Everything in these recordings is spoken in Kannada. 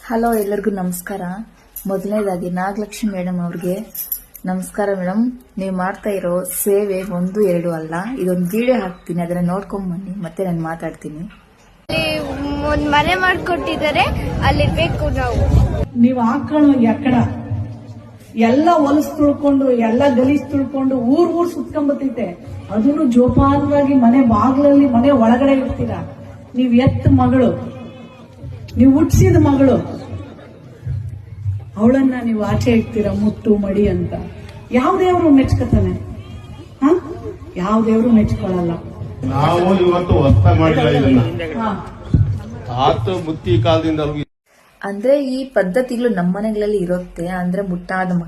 ಹಲೋ, ಎಲ್ಲರಿಗೂ ನಮಸ್ಕಾರ. ಮೊದಲನೇದಾಗಿ ನಾಗಲಕ್ಷ್ಮಿ ಮೇಡಮ್ ಅವ್ರಿಗೆ ನಮಸ್ಕಾರ. ಮೇಡಮ್, ನೀವು ಮಾಡ್ತಾ ಇರೋ ಸೇವೆ 1-2 ಅಲ್ಲ, ಇದೊಂದು ವಿಡಿಯೋ ಹಾಕ್ತೀನಿ, ಅದನ್ನ ನೋಡ್ಕೊಂಡ್ ಬನ್ನಿ, ಮತ್ತೆ ನಾನು ಮಾತಾಡ್ತೀನಿ. ಒಂದ್ ಮನೆ ಮಾಡ್ಕೊಟ್ಟಿದ್ದಾರೆ, ಅಲ್ಲಿರ್ಬೇಕು ನಾವು. ನೀವು ಹಾಕೊಳ್ಳೋ ಎಕ್ಕಡ ಎಲ್ಲ ಹೊಲಸು ತುಳ್ಕೊಂಡು ಎಲ್ಲ ಗಲೀಜ್ ತುಳ್ಕೊಂಡು ಊರ್ ಸುತ್ಕೊಂಬತ್ತೈತೆ. ಅದನ್ನು ಜೋಪಾನವಾಗಿ ಮನೆ ಬಾಗ್ಲಲ್ಲಿ ಮನೆ ಒಳಗಡೆ ಇರ್ತೀರಾ. ನೀವ್ ಎತ್ತ ಮಗಳು, ನೀವು ಹುಟ್ಟಿಸಿದ ಮಗಳು, ಅವಳನ್ನ ನೀವು ಆಚೆ ಇಡ್ತೀರಾ ಮುತ್ತು ಮಡಿ ಅಂತ. ಯಾವ ದೇವರು ಮೆಚ್ಕೋತಾನೆ? ಯಾವ ದೇವರು ಮೆಚ್ಕೊಳ್ಳಲ್ಲ. ನಾವು ಇವತ್ತು ಹೊಸ ಮಾಡಿಲ್ಲ ಇದನ್ನ ಆತ ಮುತ್ತಿ ಕಾಲದಿಂದ. ಅಂದ್ರೆ ಈ ಪದ್ಧತಿಗಳು ನಮ್ಮ ಮನೆಗಳಲ್ಲಿ ಇರುತ್ತೆ. ಅಂದ್ರೆ ಮುಟ್ಟಾದ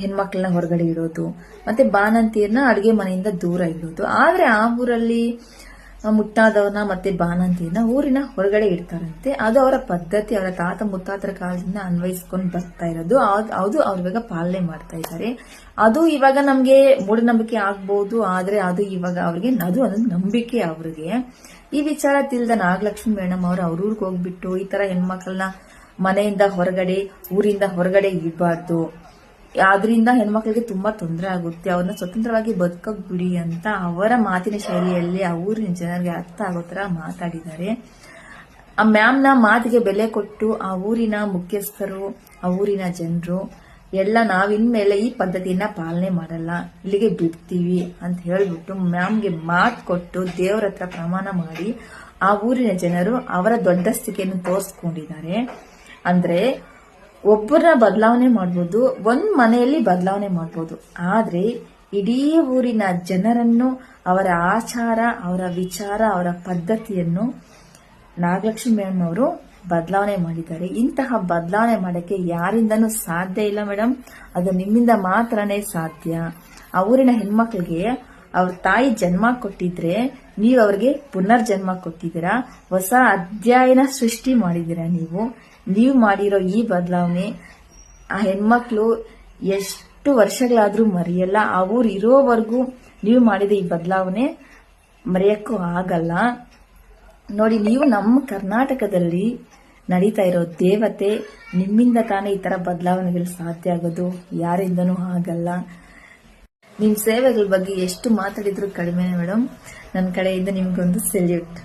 ಹೆಣ್ಮಕ್ಳನ್ನ ಹೊರಗಡೆ ಇಡೋದು, ಮತ್ತೆ ಬಾಣಂತಿಯರ್ನ ಅಡುಗೆ ಮನೆಯಿಂದ ದೂರ ಇಡೋದು. ಆದ್ರೆ ಆ ಊರಲ್ಲಿ ಮುಟ್ಟಾದವನ್ನ ಮತ್ತೆ ಬಾಣಂತಿಯನ್ನ ಊರಿನ ಹೊರಗಡೆ ಇಡ್ತಾರಂತೆ. ಅದು ಅವರ ಪದ್ಧತಿ, ಅವರ ತಾತ ಮುತ್ತಾತರ ಕಾಲದಿಂದ ಅನ್ವಯಿಸ್ಕೊಂಡು ಬರ್ತಾ ಇರೋದು. ಅದು ಅವ್ರು ಇವಾಗ ಪಾಲನೆ ಮಾಡ್ತಾ ಇದ್ದಾರೆ. ಅದು ಇವಾಗ ನಮ್ಗೆ ಮೂಢನಂಬಿಕೆ ಆಗ್ಬಹುದು, ಆದ್ರೆ ಅದು ಇವಾಗ ಅವ್ರಿಗೆ ಅದು ಒಂದು ನಂಬಿಕೆ. ಅವ್ರಿಗೆ ಈ ವಿಚಾರ ತಿಳಿದ ನಾಗಲಕ್ಷ್ಮಿ ಮೇಡಮ್ ಅವ್ರ ಊರಿಗೆ ಹೋಗ್ಬಿಟ್ಟು ಈ ತರ ಹೆಣ್ಮಕ್ಳನ್ನ ಮನೆಯಿಂದ ಹೊರಗಡೆ, ಊರಿಂದ ಹೊರಗಡೆ ಇಡಬಾರ್ದು, ಆದ್ರಿಂದ ಹೆಣ್ಮಕ್ಳಿಗೆ ತುಂಬಾ ತೊಂದರೆ ಆಗುತ್ತೆ, ಅವ್ರನ್ನ ಸ್ವತಂತ್ರವಾಗಿ ಬದುಕಕ್ ಬಿಡಿ ಅಂತ ಅವರ ಮಾತಿನ ಶೈಲಿಯಲ್ಲಿ ಆ ಊರಿನ ಜನರಿಗೆ ಅರ್ಥ ಆಗೋ ತರ ಮಾತಾಡಿದ್ದಾರೆ. ಆ ಮ್ಯಾಮ್ನ ಮಾತಿಗೆ ಬೆಲೆ ಕೊಟ್ಟು ಆ ಊರಿನ ಮುಖ್ಯಸ್ಥರು, ಆ ಊರಿನ ಜನರು ಎಲ್ಲ ನಾವಿನ್ಮೇಲೆ ಈ ಪದ್ಧತಿಯನ್ನ ಪಾಲನೆ ಮಾಡಲ್ಲ, ಇಲ್ಲಿಗೆ ಬಿಡ್ತೀವಿ ಅಂತ ಹೇಳ್ಬಿಟ್ಟು ಮ್ಯಾಮ್ಗೆ ಮಾತು ಕೊಟ್ಟು ದೇವರ ಹತ್ರ ಪ್ರಮಾಣ ಮಾಡಿ ಆ ಊರಿನ ಜನರು ಅವರ ದೊಡ್ಡಸ್ತಿಕೆಯನ್ನು ತೋರಿಸ್ಕೊಂಡಿದ್ದಾರೆ. ಅಂದ್ರೆ ಒಬ್ಬರನ್ನ ಬದಲಾವಣೆ ಮಾಡ್ಬೋದು, ಒಂದ್ ಮನೆಯಲ್ಲಿ ಬದಲಾವಣೆ ಮಾಡ್ಬೋದು, ಆದ್ರೆ ಇಡೀ ಊರಿನ ಜನರನ್ನು, ಅವರ ಆಚಾರ, ಅವರ ವಿಚಾರ, ಅವರ ಪದ್ಧತಿಯನ್ನು ನಾಗಲಕ್ಷ್ಮಿ ಮೇಡಮ್ ಅವರು ಬದಲಾವಣೆ ಮಾಡಿದ್ದಾರೆ. ಇಂತಹ ಬದಲಾವಣೆ ಮಾಡಕ್ಕೆ ಯಾರಿಂದನೂ ಸಾಧ್ಯ ಇಲ್ಲ ಮೇಡಮ್, ಅದು ನಿಮ್ಮಿಂದ ಮಾತ್ರನೇ ಸಾಧ್ಯ. ಆ ಊರಿನ ಹೆಣ್ಮಕ್ಳಿಗೆ ಅವ್ರ ತಾಯಿ ಜನ್ಮ ಕೊಟ್ಟಿದ್ರೆ ನೀವು ಅವ್ರಿಗೆ ಪುನರ್ಜನ್ಮ ಕೊಟ್ಟಿದ್ದೀರಾ, ಹೊಸ ಅಧ್ಯಾಯನ ಸೃಷ್ಟಿ ಮಾಡಿದ್ದೀರಾ. ನೀವು ಮಾಡಿರೋ ಈ ಬದಲಾವಣೆ ಆ ಹೆಣ್ಮಕ್ಳು ಎಷ್ಟು ವರ್ಷಗಳಾದ್ರೂ ಮರೆಯಲ್ಲ. ಆ ಊರು ಇರೋವರೆಗೂ ನೀವು ಮಾಡಿದ ಈ ಬದಲಾವಣೆ ಮರೆಯಕ್ಕೂ ಆಗಲ್ಲ. ನೋಡಿ, ನೀವು ನಮ್ಮ ಕರ್ನಾಟಕದಲ್ಲಿ ನಡೀತಾ ಇರೋ ದೇವತೆ, ನಿಮ್ಮಿಂದ ತಾನೇ ಈ ತರ ಬದಲಾವಣೆಗಳು ಸಾಧ್ಯ ಆಗೋದು, ಯಾರಿಂದನೂ ಆಗಲ್ಲ. ನಿಮ್ ಸೇವೆಗಳ ಬಗ್ಗೆ ಎಷ್ಟು ಮಾತಾಡಿದ್ರು ಕಡಿಮೆನೆ ಮೇಡಮ್. ನನ್ನ ಕಡೆಯಿಂದ ನಿಮ್ಗೊಂದು ಸೆಲ್ಯೂಟ್.